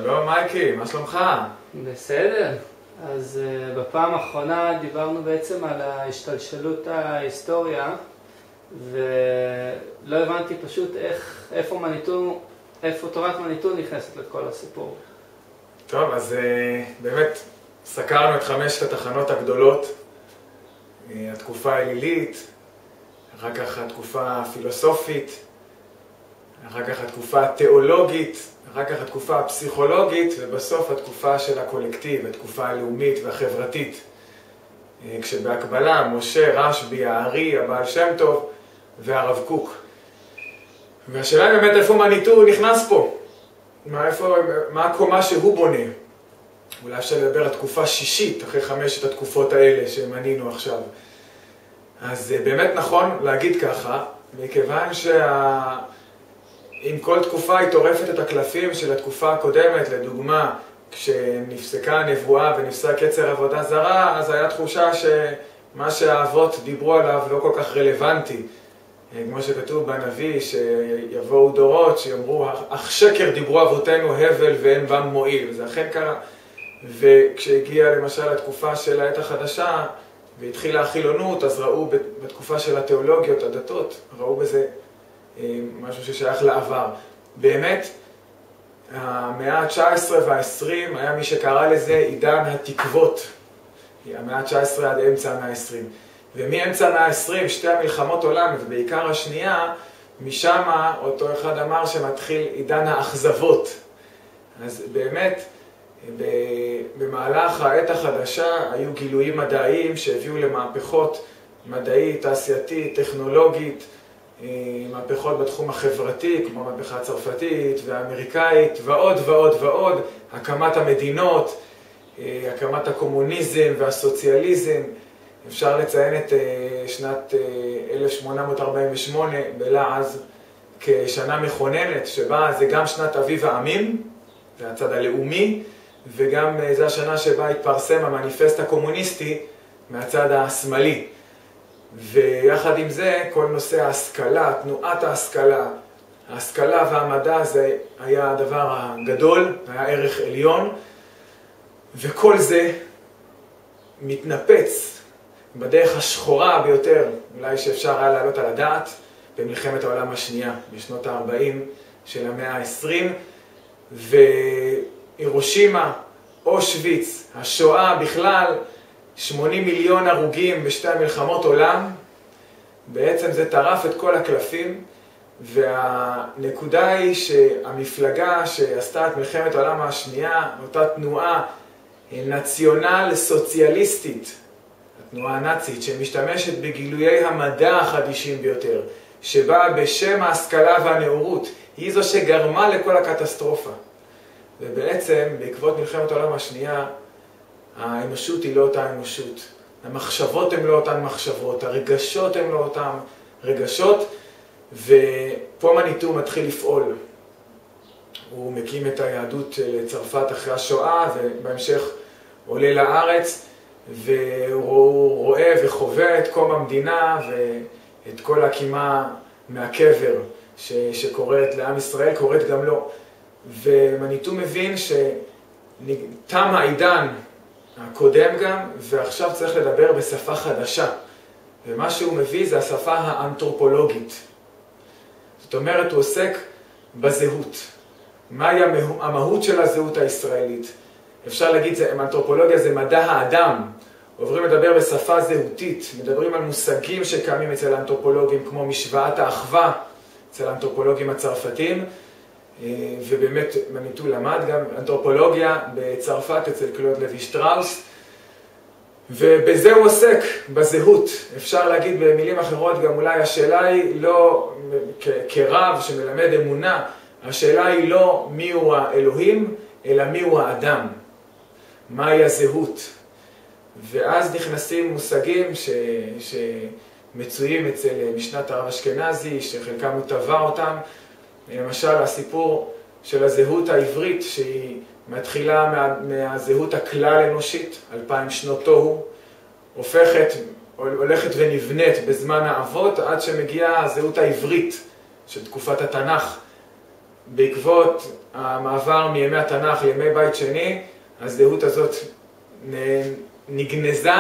שלום מייקי, מה שלומך? בסדר. אז בפעם האחרונה דיברנו בעצם על ההשתלשלות ההיסטוריה, ולא הבנתי פשוט איפה תורת מניטו נכנסת לכל הסיפור. טוב, אז באמת סקרנו את 5 התחנות הגדולות, התקופה האלילית, אחר כך התקופה הפילוסופית, אחר כך התקופה התיאולוגית, אחר כך התקופה הפסיכולוגית, ובסוף התקופה של הקולקטיב, התקופה הלאומית והחברתית. כשבהקבלה משה, רשב"י, הארי, הבעל שם טוב והרב קוק. והשאלה היא באמת איפה מניטו נכנס פה? מה הקומה שהוא בונה? אולי אפשר לדבר על תקופה שישית, אחרי 5 התקופות האלה שמנינו עכשיו. אז באמת נכון להגיד ככה, מכיוון אם כל תקופה היא טורפת את הקלפים של התקופה הקודמת, לדוגמה, כשנפסקה הנבואה ונפסק יצר עבודה זרה, אז היה תחושה שמה שהאבות דיברו עליו לא כל כך רלוונטי. כמו שכתוב בנביא, שיבואו דורות שיאמרו, אך שקר דיברו אבותינו הבל ואין בם מועיל. וזה אכן קרה. וכשהגיעה למשל התקופה של העת החדשה, והתחילה החילונות, אז ראו בתקופה של התיאולוגיות, הדתות, ראו בזה משהו ששייך לעבר. באמת, המאה ה-19 וה-20 היה מי שקרא לזה עידן התקוות. המאה ה-19 עד אמצע המאה ה-20. ומאמצע המאה ה-20, 2 המלחמות עולם, ובעיקר השנייה, משם אותו אחד אמר שמתחיל עידן האכזבות. אז באמת, במהלך העת החדשה היו גילויים מדעיים שהביאו למהפכות מדעית, תעשייתית, טכנולוגית, מהפכות בתחום החברתי, כמו המהפכה הצרפתית והאמריקאית, ועוד ועוד ועוד, הקמת המדינות, הקמת הקומוניזם והסוציאליזם. אפשר לציין את שנת 1848 בלעז כשנה מכוננת, שבה זה גם שנת אביב העמים, זה הצד הלאומי, וגם זו השנה שבה התפרסם המניפסט הקומוניסטי מהצד השמאלי. ויחד עם זה, כל נושא ההשכלה, תנועת ההשכלה והמדע, זה היה הדבר הגדול, היה ערך עליון, וכל זה מתנפץ בדרך השחורה ביותר, אולי שאפשר היה להעלות על הדעת, במלחמת העולם השנייה, בשנות ה-40 של המאה ה-20, והירושימה, אושוויץ, השואה בכלל, 80 מיליון הרוגים בשתי מלחמות עולם, בעצם זה טרף את כל הקלפים, והנקודה היא שהמפלגה שעשתה את מלחמת העולם השנייה, אותה תנועה נציונל סוציאליסטית, התנועה הנאצית, שמשתמשת בגילויי המדע החדישים ביותר, שבאה בשם ההשכלה והנאורות, היא זו שגרמה לכל הקטסטרופה. ובעצם, בעקבות מלחמת העולם השנייה, האנושות היא לא אותה אנושות. המחשבות הן לא אותן מחשבות, הרגשות הן לא אותן רגשות, ופה מניטו מתחיל לפעול. הוא מקים את היהדות לצרפת אחרי השואה, ובהמשך עולה לארץ, והוא רואה וחווה את קום המדינה, ואת כל הקימה מהקבר שקורית לעם ישראל, קורית גם לו. ומניטו מבין שתם העידן הקודם גם, ועכשיו צריך לדבר בשפה חדשה. ומה שהוא מביא זה השפה האנתרופולוגית. זאת אומרת, הוא עוסק בזהות. מהי המהות של הזהות הישראלית? אפשר להגיד, אנתרופולוגיה זה מדע האדם. עוברים לדבר בשפה זהותית. מדברים על מושגים שקיימים אצל האנתרופולוגים, כמו משוואת האחווה, אצל האנתרופולוגים הצרפתים. ובאמת מניטו למד גם אנתרופולוגיה בצרפת אצל קלוד לוי שטראוס, ובזה הוא עוסק, בזהות. אפשר להגיד במילים אחרות גם אולי השאלה היא לא, כרב שמלמד אמונה, השאלה היא לא מיהו האלוהים, אלא מיהו האדם, מהי הזהות. ואז נכנסים מושגים שמצויים אצל משנת הרב אשכנזי, שחלקם הוא טבע אותם, למשל, הסיפור של הזהות העברית, שהיא מתחילה מהזהות הכלל אנושית, 2000 שנות תוהו, הולכת ונבנית בזמן האבות, עד שמגיעה הזהות העברית של תקופת התנ"ך. בעקבות המעבר מימי התנ"ך לימי בית שני, הזהות הזאת נגנזה,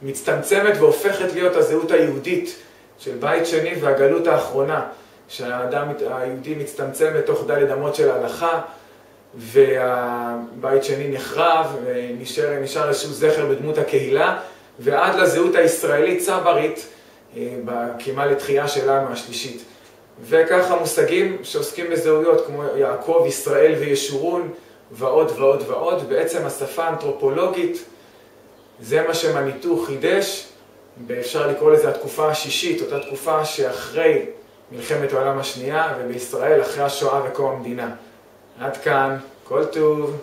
מצטמצמת והופכת להיות הזהות היהודית של בית שני והגלות האחרונה, שהאדם היהודי מצטמצם לתוך ד' אמות של ההלכה, והבית שני נחרב, ונשאר איזשהו זכר בדמות הקהילה, ועד לזהות הישראלית צברית, בקימה לתחייה שלנו השלישית. וככה מושגים שעוסקים בזהויות כמו יעקב, ישראל וישורון, ועוד ועוד ועוד. בעצם השפה האנתרופולוגית, זה מה שמניטו חידש, ואפשר לקרוא לזה התקופה השישית, אותה תקופה שאחרי מלחמת העולם השנייה, ובישראל אחרי השואה וקום המדינה. עד כאן, כל טוב.